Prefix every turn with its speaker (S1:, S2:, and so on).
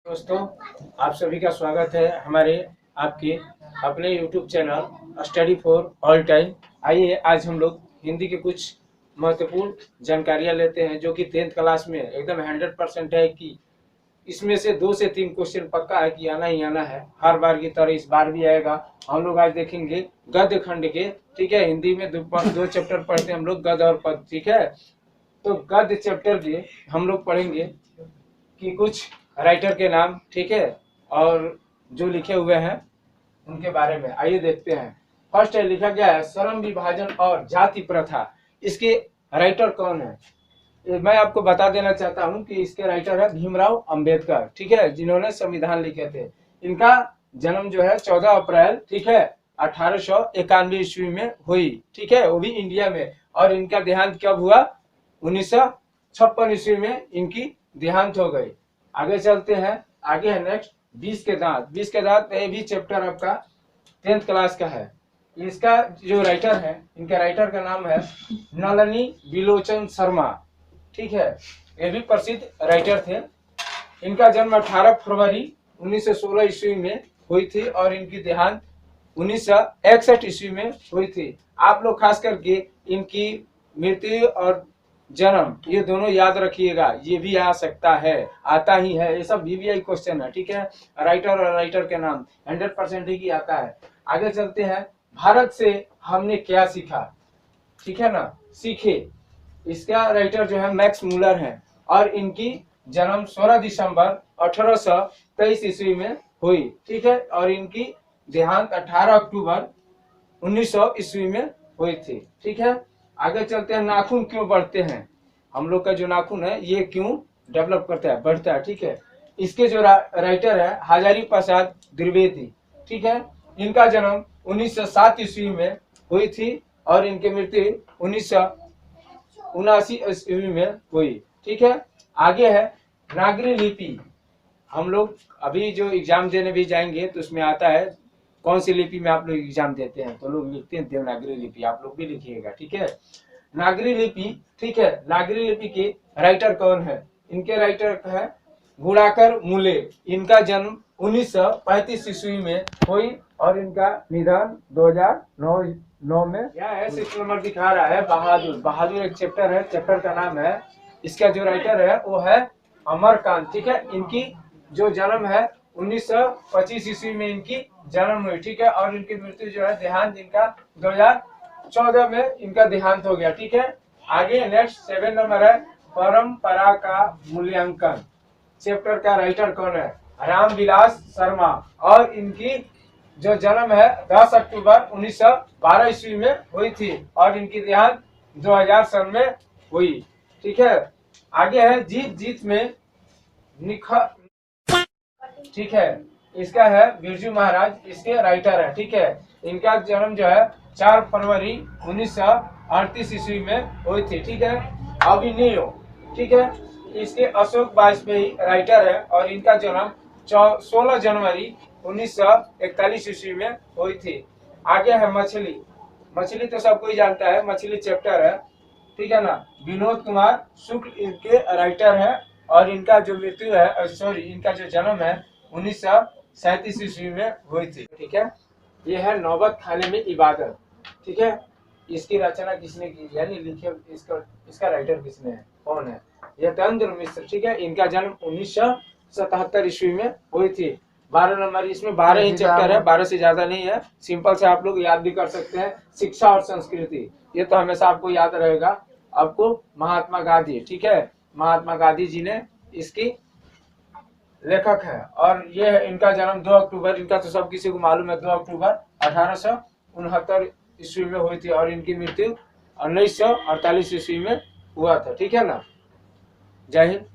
S1: दोस्तों, आप सभी का स्वागत है हमारे आपके अपने YouTube channel study for all time. आइए आज हम लोग हिंदी के कुछ महत्वपूर्ण जानकारियां लेते हैं जो कि 10th क्लास में एकदम 100% है कि इसमें से 2 से 3 क्वेश्चन पक्का है कि आना ही आना है। हर बार की तरह इस बार भी आएगा। हम लोग आज देखेंगे गद्य खंड के, ठीक है। हिंदी में दो चैप्टर पढ़ते हैं हम लोग, गद्य और पद्य, ठीक है। तो गद्य चैप्टर के हम लोग पढ़ेंगे कि कुछ राइटर के नाम, ठीक है, और जो लिखे हुए हैं उनके बारे में आइए देखते हैं। फर्स्ट है, लिखा गया है श्रम विभाजन और जाति प्रथा। इसके राइटर कौन है? मैं आपको बता देना चाहता हूं कि इसके राइटर है भीमराव अंबेडकर, ठीक है, जिन्होंने संविधान लिखे थे। इनका जन्म जो है 14 अप्रैल, ठीक है, 1891 ईस्वी में हुई, ठीक है, वो भी इंडिया में। और इनका देहांत कब हुआ? 1956 ईस्वी में इनकी देहांत हो गई। आगे चलते हैं। आगे है नेक्स्ट, 20 के दांत। 20 के दांत ये भी चैप्टर आपका 10th क्लास का है। इसका जो राइटर है, इनके राइटर का नाम है नलिनी बिलोचन शर्मा, ठीक है, ये भी प्रसिद्ध राइटर थे। इनका जन्म 18 फरवरी 1916 ईस्वी में हुई थी और इनकी देहांत 1961 ईस्वी में हुई थी। आप लोग खास करके इनकी मृत्यु और जन्म ये दोनों याद रखिएगा, ये भी आ सकता है, आता ही है, ये सब VVI क्वेश्चन है, ठीक है। राइटर और राइटर के नाम 100% ही आता है। आगे चलते हैं। भारत से हमने क्या सीखा, ठीक है ना, सीखे। इसका राइटर जो है मैक्स मुलर है और इनकी जन्म 16 दिसंबर 1823 ईस्वी में हुई, ठीक है, और इनकी देहांत 18 अक्टूबर 1900 ईस्वी में हुई थी, ठीक है। आगे चलते हैं। नाखून क्यों बढ़ते हैं? हम लोग का जो नाखून है ये क्यों डेवलप करता है, बढ़ता है, ठीक है। इसके जो राइटर है हजारी प्रसाद द्विवेदी, ठीक है। इनका जन्म 1907 ईस्वी में हुई थी और इनकी मृत्यु 1979 ईस्वी में हुई, ठीक है। आगे है नागरी लिपि। हम लोग अभी जो एग्जाम देने भी जाएंगे तो उसमें आता है कौन सी लिपि में आप लोग एग्जाम देते हैं, तो लोग लिखते हैं देवनागरी लिपि, आप लोग भी लिखिएगा, ठीक है। नागरी लिपि, ठीक है। नागरी लिपि के राइटर कौन है? इनके राइटर है गुणाकर मूले। इनका जन्म 1935 ईस्वी में हुई और इनका निधन 2009 में। क्या है, 6 नंबर दिखा रहा है बहादुर। बहादुर एक चैप्टर है, चैप्टर का नाम है। इसका जो राइटर है वो है अमरकांत, ठीक है। इनकी जो जन्म है 1925 ईस्वी में इनकी जन्म हुई, ठीक है, और इनकी मृत्यु जो है देहांत इनका 2014 में इनका देहांत हो गया, ठीक है। आगे नेक्स्ट 7 नंबर है परंपरा का मूल्यांकन। चैप्टर का राइटर कौन है? रामविलास शर्मा और इनकी जो जन्म है 10 अक्टूबर 1912 ईस्वी में हुई थी और इनकी देहांत 2000 सन में हुई, ठीक है। आगे है जीत जीत में निखर, ठीक है। इसका है बिरजू महाराज, इसके राइटर है, ठीक है। इनका जन्म जो है 4 फरवरी 1938 ईस्वी में हुई थी, ठीक है। अभिनयो, ठीक है। इसके अशोक वाजपेयी राइटर है और इनका जन्म 16 जनवरी 1941 ईस्वी में हुई थी। आगे है मछली। मछली तो सब कोई जानता है, मछली चैप्टर है, ठीक है ना। विनोद कुमार शुक्ल इनके राइटर है और इनका जो मृत्यु है, सॉरी, इनका जो जन्म है 1937 ईस्वी में हुई थी, ठीक है। ये है नौबत खाने में इबादत, ठीक है। इसकी रचना किसने की, यानी लिखे, इसका राइटर किसने है, कौन है? यतेंद्र मिश्र, ठीक है। इनका जन्म 1977 ईस्वी में हुई थी। 12 नंबर, इसमें 12 ही चैप्टर है, 12 से ज्यादा नहीं है। सिंपल से आप लोग याद भी कर सकते हैं। शिक्षा और संस्कृति, ये तो हमेशा आपको याद रहेगा। आपको महात्मा गांधी, ठीक है, महात्मा गांधी जी ने इसकी लेखक है और ये इनका जन्म 2 अक्टूबर, इनका तो सब किसी को मालूम है, 2 अक्टूबर 1869 ईस्वी में हुई थी और इनकी मृत्यु 1948 ईस्वी में हुआ था, ठीक है ना। जय हिंद।